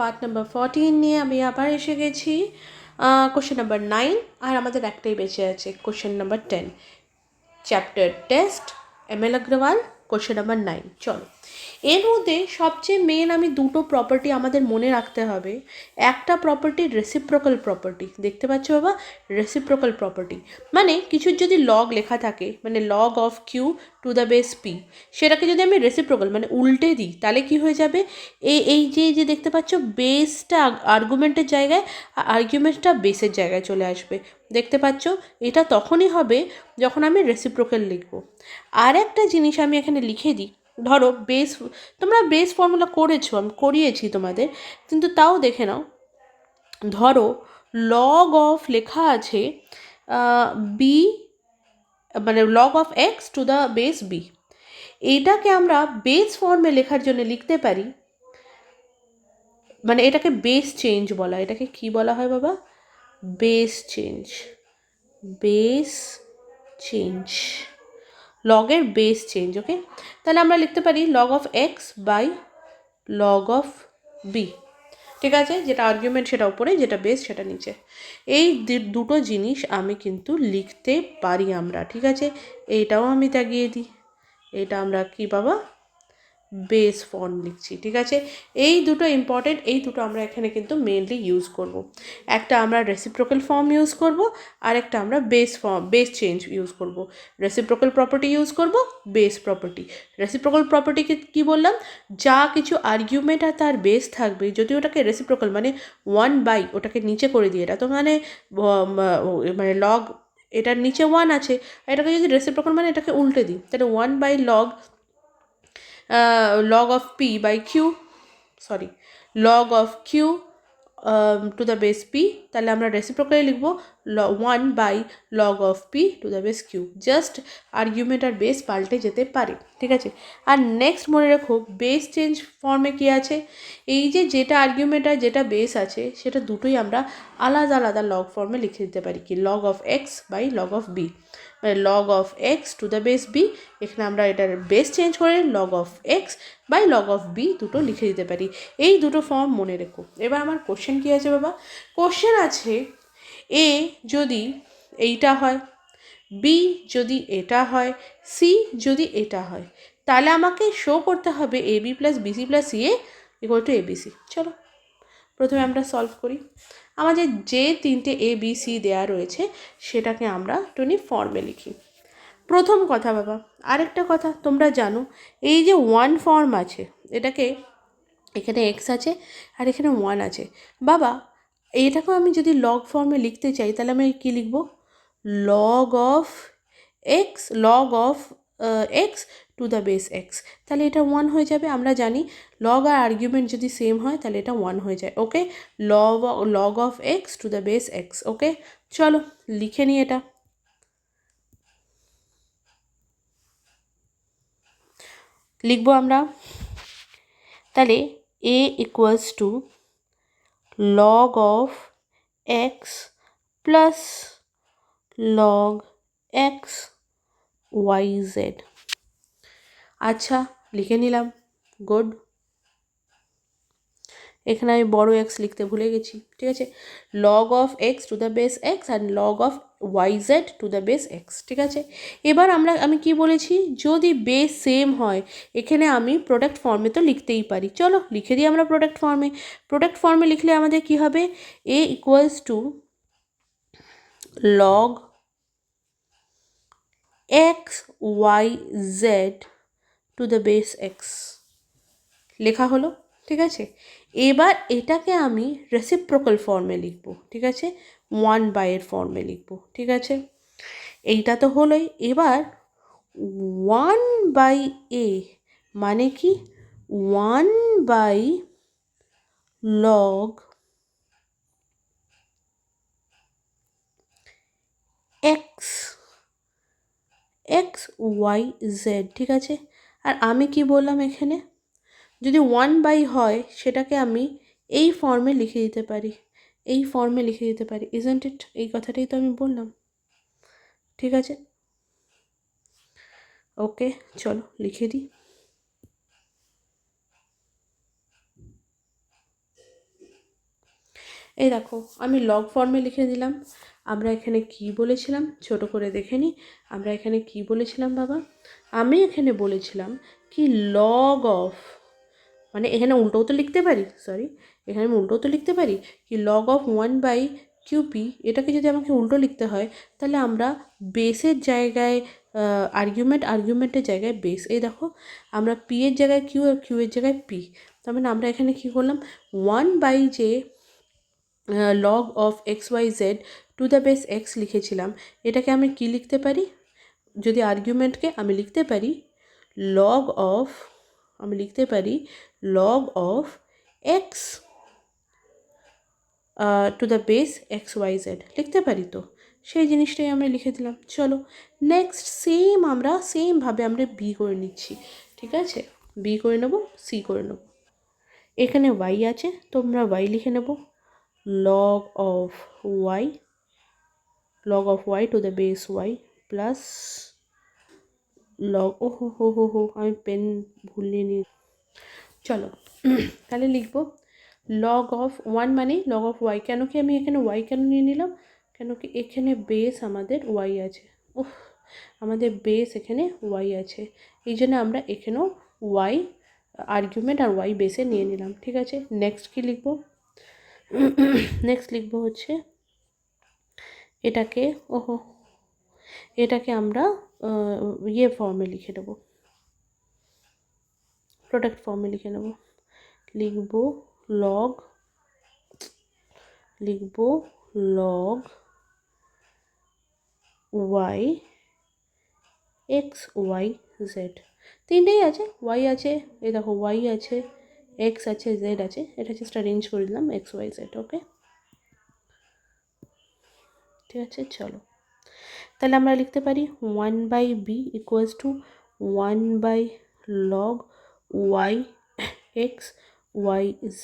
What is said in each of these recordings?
Part number 14 নিয়ে আমি আবার এসে গেছি কোশ্চেন নাম্বার 9 আর আমাদের একটাই বেঁচে আছে question number 10 chapter test ML Agarwal question number 9 চলো এর মধ্যে সবচেয়ে মেন আমি দুটো প্রপার্টি আমাদের মনে রাখতে হবে একটা প্রপার্টি রেসিপ্রোকাল প্রপার্টি দেখতে পাচ্ছ বাবা রেসিপ্রোকাল প্রপার্টি মানে কিছুর যদি লগ লেখা থাকে মানে log of q to the base p সেটাকে যদি আমি রেসিপ্রোকাল মানে উল্টে দিই তাহলে কি হয়ে যাবে এই যে দেখতে পাচ্ছ বেসটা আর্গুমেন্টের জায়গায় আর্গুমেন্টটা বেসের জায়গায় চলে আসবে দেখতে পাচ্ছ এটা তখনই হবে যখন আমি রেসিপ্রোকাল লিখব আর একটা জিনিস আমি এখানে লিখে দিই ধরো বেস তোমরা বেস ফর্মুলা করেছো আমি করিয়েছি তোমাদের কিন্তু তাও দেখে নাও ধরো লগ অফ লেখা আছে বি মানে log of x to the base b এইটাকে আমরা বেস ফর্মে লেখার জন্য লিখতে পারি মানে এটাকে বেস চেঞ্জ বলা এটাকে কি বলা হয় বাবা বেস চেঞ্জ বেস চেঞ্জ লগের বেস চেঞ্জ ওকে তাহলে আমরা লিখতে পারি log of X by log of B ঠিক আছে যেটা আর্গুমেন্ট সেটা উপরে যেটা বেস সেটা নিচে এই দুটো জিনিস আমি কিন্তু লিখতে পারি আমরা ঠিক আছে এইটাও আমি দাগিয়ে দিই এটা আমরা কি বাবা বেস ফর্ম লিখছি ঠিক আছে এই দুটো ইম্পর্টেন্ট এই দুটো আমরা এখানে কিন্তু মেনলি ইউজ করব একটা আমরা রেসিপ্রোকাল ফর্ম ইউজ করব আর একটা আমরা বেস চেঞ্জ ইউজ করব রেসিপ্রোকাল প্রপার্টি ইউজ করব বেস প্রপার্টি রেসিপ্রোকাল প্রপার্টিকে কি বললাম যা কিছু আর্গুমেন্ট আর তার বেস থাকবে যদি ওটাকে রেসিপ্রোকাল মানে 1/, ওটাকে নিচে করে দিয়ে এটা তো মানে লগ এটার নিচে 1 আছে এটাকে যদি রেসিপ্রোকাল মানে এটাকে উল্টে দিই তাহলে 1/log log of p by q log of q to the base p তাহলে আমরা রেসিপ্রোকালি লিখব 1/log of p to the base q just argument আর বেস পাল্টে যেতে পারে ঠিক আছে আর নেক্সট মনে রাখো বেস চেঞ্জ ফর্মে কি আছে এই যে যেটা আর্গুমেন্ট আর যেটা বেস আছে সেটা দুটোই আমরা আলাদা আলাদা লগ ফর্মে লিখে দিতে পারি কি log of x by log of b মানে log of x to the base b এখানে আমরা এটার বেস চেঞ্জ করে log of x by log of b দুটো লিখে দিতে পারি এই দুটো ফর্ম মনে রেখো এবার আমার কোশ্চেন কি আছে বাবা কোশ্চেন আছে এ যদি এইটা হয় বি যদি এটা হয় সি যদি এটা হয় তাহলে আমাকে শো করতে হবে এ B plus BC plus C A equal to ABC চলো প্রথমে আমরা সলভ করি আমাদের যে তিনটে এ বি সি দেওয়া রয়েছে সেটাকে আমরা টুনি ফর্মে লিখি প্রথম কথা বাবা আরেকটা কথা তোমরা জানো এই যে 1 ফর্ম আছে এটাকে এখানে এক্স আছে আর এখানে 1 আছে বাবা এটাকেও আমি যদি লগ ফর্মে লিখতে চাই তাহলে আমি কী লিখব log of x to the base X তাহলে এটা 1 হয়ে যাবে আমরা জানি লগ আর আর্গুমেন্ট যদি সেম হয় তাহলে এটা 1 হয়ে যায় okay log of x to the base X okay চলো লিখে নিই এটা লিখব আমরা তাহলে a equals to log of x plus log x yz আচ্ছা লিখে নিলাম গুড এখানে আমি বড় এক্স লিখতে ভুলে গেছি ঠিক আছে log of x to the base x and log of YZ two the base x ঠিক আছে এবার আমি কি বলেছি যদি বেস সেম হয় এখানে আমি প্রোডাক্ট ফর্মে তো লিখতেই পারি চলো লিখে দিই আমরা প্রোডাক্ট ফর্মে লিখলে আমাদের কি হবে A equals to log x Y Z to the base X লেখা হলো ঠিক আছে এবার এটাকে আমি রেসিপ্রোকাল ফর্মে লিখব ঠিক আছে 1/এর ফর্মে লিখব ঠিক আছে এইটা তো হলোই এবার 1/a মানে কি 1/log x y z ঠিক আছে আর আমি কি বললাম এখানে যদি 1/, হয় সেটাকে আমি এই ফর্মে লিখে দিতে পারি ইজন্ট ইট এই কথাটাই তো আমি বললাম ঠিক আছে ওকে চলো লিখে দিই এই দেখো আমি লগ ফর্মে লিখে দিলাম। আমরা এখানে কি বলেছিলাম ছোট করে দেখে নিই। আমরা এখানে কি বলেছিলাম বাবা? আমি এখানে বলেছিলাম কি লগ অফ, মানে এখানে উল্টোও তো লিখতে পারি, সরি এখানে আমি উল্টোও তো লিখতে পারি কি লগ অফ 1/QP। এটাকে যদি আমাকে উল্টো লিখতে হয় তাহলে আমরা বেসের জায়গায় আর্গুমেন্টের জায়গায় বেস, এই দেখো আমরা পি এর জায়গায় কিউ আর কিউ এর জায়গায় পি। তার মানে আমরা এখানে কী করলাম 1/যে log of XYZ to the base X লিখেছিলাম, এটাকে আমি কি লিখতে পারি? যদি আর্গুমেন্টকে আমি লিখতে পারি লগ অফ, আমি লিখতে পারি log of x to the base XYZ লিখতে পারি তো, সেই জিনিসটাই আমরা লিখে দিলাম। চলো নেক্সট সেমভাবে আমরা বি করে নিচ্ছি, ঠিক আছে? বি করে নেবো, সি করে নেবো। এখানে ওয়াই আছে, তোমরা ওয়াই লিখে নেব log of y to the base y plus log আমি পেন ভুলিয়ে নিই। চলো তাহলে লিখব log of 1 মানে log of y। কেন কি আমি এখানে y কেন নিয়ে নিলাম? কেন কি এখানে বেস আমাদের y আছে, আমাদের বেস এখানে y আছে, এই জন্য আমরা এখানেও y আর্গুমেন্ট আর y বেসে নিয়ে নিলাম, ঠিক আছে? নেক্সট কি লিখব? নেক্সট লিখব হচ্ছে এটাকে আমরা ফর্মে লিখে নেব, প্রোডাক্ট ফর্মে লিখে নেব। লিখব লগ y XYZ, তিনটেই আছে, y আছে, এই দেখো y আছে, x আছে, z আছে, এটা জাস্ট অ্যারেঞ্জ করে দিলাম XYZ। ওকে, ঠিক আছে? চলো তাহলে আমরা লিখতে পারি 1/b equals to 1/log y XYZ।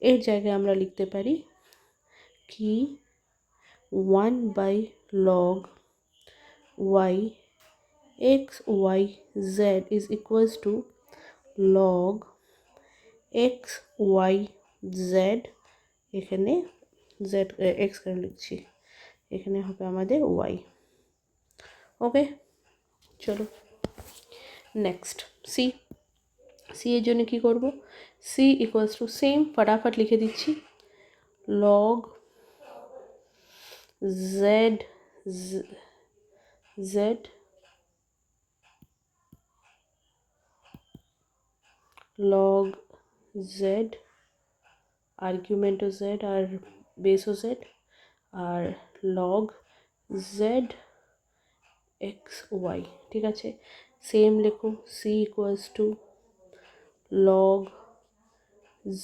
এর জায়গায় আমরা লিখতে পারি কি 1/log y XYZ is equals to log XYZ, এখানে z x কেন লিখছি, এখানে হবে আমাদের y। ওকে, চলো নেক্সট সি এর জন্য কী করব? সি ইকুয়ালস টু সেম, ফটাফট লিখে দিচ্ছি log z log z আর্গুমেন্টও z আর বেসও z আর log z XY, ঠিক আছে? সেম লেখো c equals to log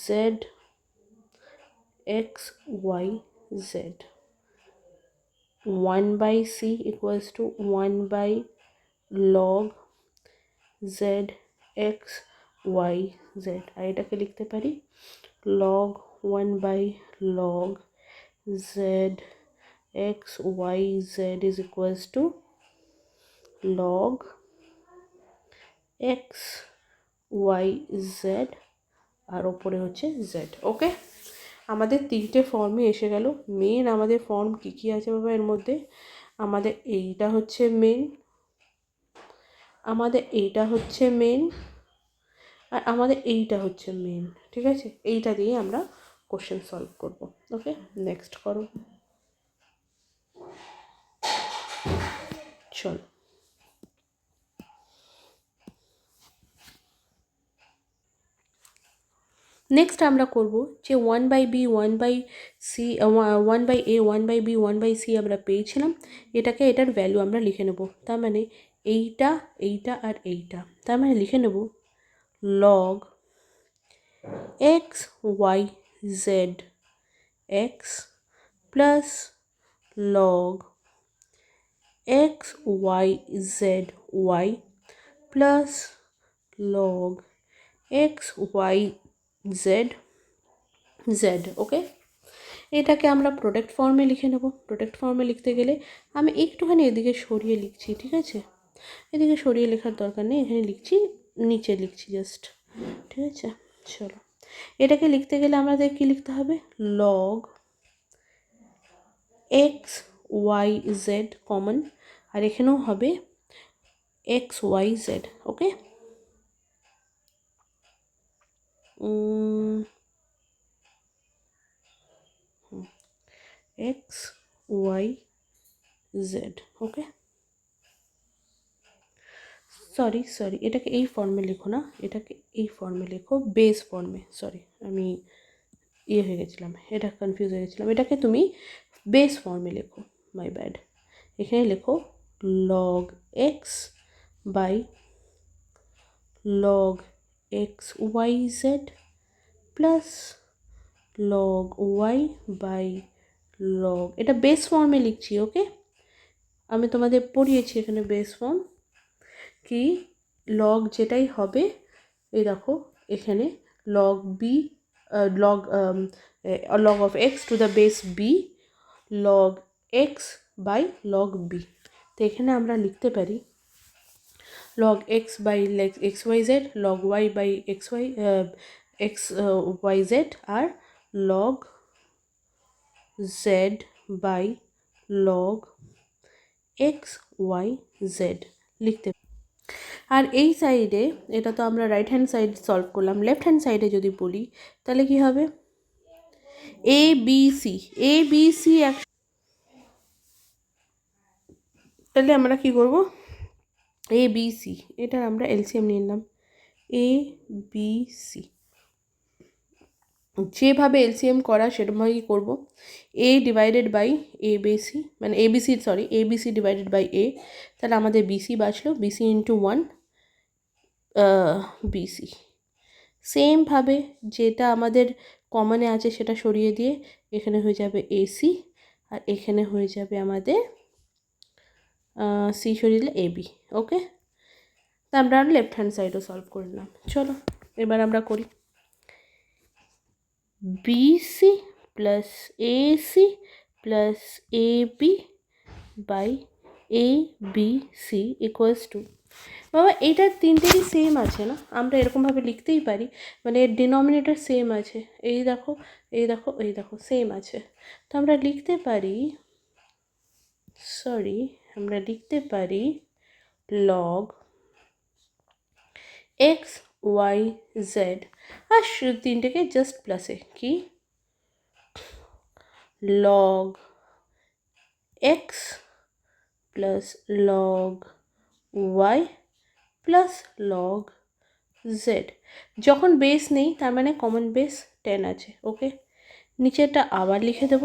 z XYZ 1/c equals to 1/log z XYZ, আর এটাকে লিখতে পারি log 1/log z XYZ is equals to log XYZ আর ওপরে হচ্ছে z। ওকে, আমাদের তিনটে ফর্মই এসে গেল। মেন আমাদের ফর্ম কী আছে বাবা এর মধ্যে? আমাদের এইটা হচ্ছে মেন, আমাদের এইটা হচ্ছে মেন, আর আমাদের এইটা হচ্ছে মেন, ঠিক আছে? এইটা দিয়ে আমরা কোশ্চেন সলভ করব। ওকে, নেক্সট করো। চলো নেক্সট আমরা করব যে 1/b 1/c 1/a 1/b 1/c আমরা পেয়েছিলাম, এটার ভ্যালু আমরা লিখে নেব। তার মানে এইটা আর এইটা, তার মানে লিখে নেব log XYZ x plus log XYZ y plus log XYZ z। ওকে, এটাকে আমরা প্রোডাক্ট ফর্মে লিখে নেব। প্রোডাক্ট ফর্মে লিখতে গেলে আমি একটুখানি এদিকে সরিয়ে লিখছি, ঠিক আছে? এদিকে সরিয়ে লেখার দরকার নেই, এখানে লিখছি, নিচে লিখছি জাস্ট, ঠিক আছে? চলো এটাকে লিখতে গেলে আমাদের কি লিখতে হবে? log X Y Z common, আর এখানেও হবে X Y Z. Okay, X Y Z. Okay, sorry এটাকে এই ফর্মে লেখো না, এটাকে এই ফর্মে লেখো, বেস ফর্মে। সরি, আমি হয়ে গেছিলাম, এটা কনফিউজ হয়ে গেছিলাম। এটাকে তুমি বেস ফর্মে লেখো, মাই ব্যাড। এখানে লেখো log x by log x Y z plus log y by log, এটা বেস ফর্মে লিখছি। ওকে, আমি তোমাদের পড়িয়েছি এখানে বেস ফর্ম কি, লগ যেটাই হবে, এই দেখো এখানে log b, log log of x to the base b log x by log b. তো এখানে আমরা লিখতে পারি log x by x Y z, log y by x y x Y z, আর log z by log x Y z লিখতে। আর এই সাইডে, এটা তো আমরা রাইট হ্যান্ড সাইড সলভ করলাম, লেফট হ্যান্ড সাইডে যদি বলি তাহলে কি হবে, A B c, A B C এক, তাহলে আমরা কি করব, এ বি সি, এটার আমরা এলসিএম নিয়ে নিলাম, এ বি সি যেভাবে এলসিএম করা সেরকমভাবেই করবো। A divided by A BC, মানে ABC, sorry ABC divided by A, তাহলে আমাদের বিসি বাঁচলো, বিসি ইন্টু 1 বিসি। সেমভাবে যেটা আমাদের কমনে আছে সেটা সরিয়ে দিয়ে এখানে হয়ে যাবে এসি, আর এখানে হয়ে যাবে আমাদের সি সরিয়ে দিলে এবি। ওকে, তা আমরা লেফট হ্যান্ড সাইডও সলভ করে নিলাম। চলো এবার আমরা করি bc plus ac plus ab by A B c equals to, বাবা এইটার তিনটেরই সেম আছে না, আমরা এরকমভাবে লিখতেই পারি, মানে এর ডিনোমিনেটর সেম আছে, এই দেখো এই দেখো এই দেখো সেম আছে। তো আমরা লিখতে পারি, সরি আমরা লিখতে পারি লগ এক্স ওয়াই জেড, আর তিনটেকে জাস্ট প্লাসে কি log x plus log y plus log z. যখন বেস নেই তার মানে কমন বেস 10 আছে। ওকে, নিচেরটা আবার লিখে দেব,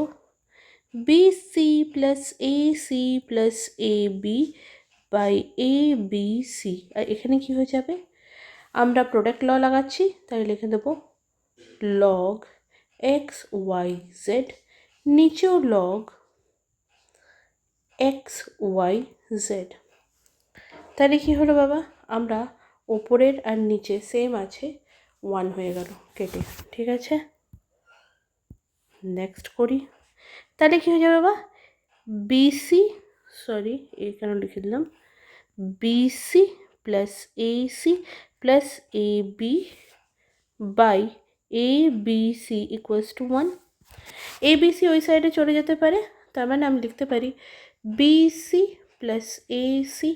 B C plus A C plus A B by A B C, আর এখানে কী হয়ে যাবে, আমরা প্রোডাক্ট ল লাগাচ্ছি তাই লিখে দেব লগ এক্স ওয়াই জেড, নিচেও লগ এক্স ওয়াই জেড। তাহলে কী হলো বাবা, আমরা ওপরের আর নিচে সেম আছে, 1 হয়ে গেল কেটে। ঠিক আছে, নেক্সট করি, তাহলে কী হয়ে যাবে বাবা, বিসি, সরি এই কেন লিখে দিলাম, bc plus ac plus A B by A B c equals to 1। A B c ওই সাইডে চলে যেতে পারে, তার মানে আমি লিখতে পারি bc plus ac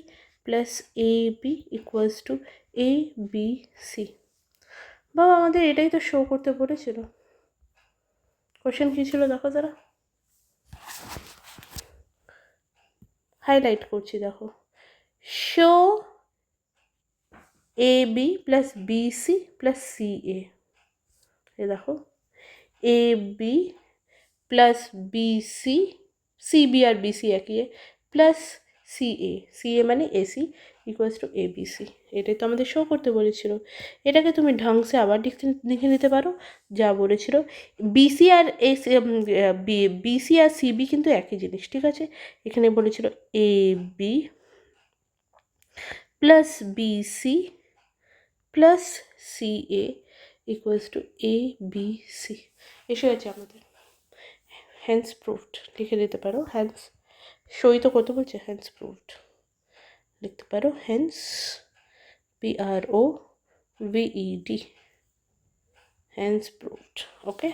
plus A b equals to A B c. বাবা আমাদের এটাই তো শো করতে বলেছিল, কোশ্চেন কী ছিল দেখো যারা, হাইলাইট করছি দেখো, show A B plus BC plus C A, A দেখো A B plus BC, C B আর বিসি একই, প্লাস সি এ মানে AC equals to A B C. এটাই তো আমাদের শো করতে বলেছিল। এটাকে তুমি ঢংসে আবার লিখে নিতে পারো যা বলেছিল, বিসি আর এসি, বিসি আর সিবি কিন্তু একই জিনিস। ঠিক আছে, এখানে বলেছিল A B plus BC plus C A equals to A B C, এসে গেছে আমাদের, হ্যান্স প্রুভড লিখে দিতে পারো, হ্যান্স সই তো করতে বলছে, হ্যান্স প্রুভড লিখতে পারো, হ্যান্স PROVED, হ্যান্স প্রুভড। ওকে,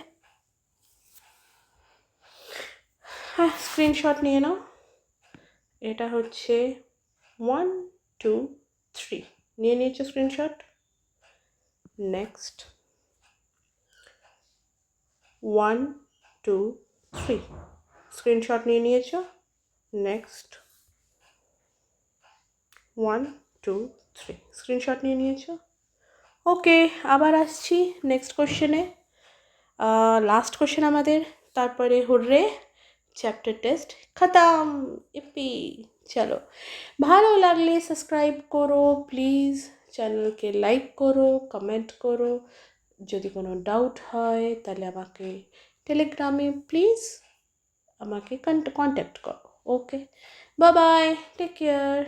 হ্যাঁ, স্ক্রিনশট নিয়ে নাও। এটা হচ্ছে 1 2 3 নিয়ে নিয়েছো স্ক্রিনশট। নেক্সট 1 2 3 স্ক্রিনশট নিয়ে নিয়েছো। নেক্সট 1 2 3 স্ক্রিনশট নিয়ে নিয়েছো। ওকে, আবার আসছি নেক্সট কোশ্চেনে। লাস্ট কোশ্চেন আমাদের, তারপরে হুররে, চ্যাপ্টার টেস্ট খতম। ইপি, চলো, ভালো লাগলে সাবস্ক্রাইব করো প্লিজ, চ্যানেলকে লাইক করো, কমেন্ট করো। যদি কোনো ডাউট হয় তাহলে আমাকে টেলিগ্রামে প্লিজ আমাকে কন্ট্যাক্ট করো। ওকে, বাই বাই, টেক কেয়ার।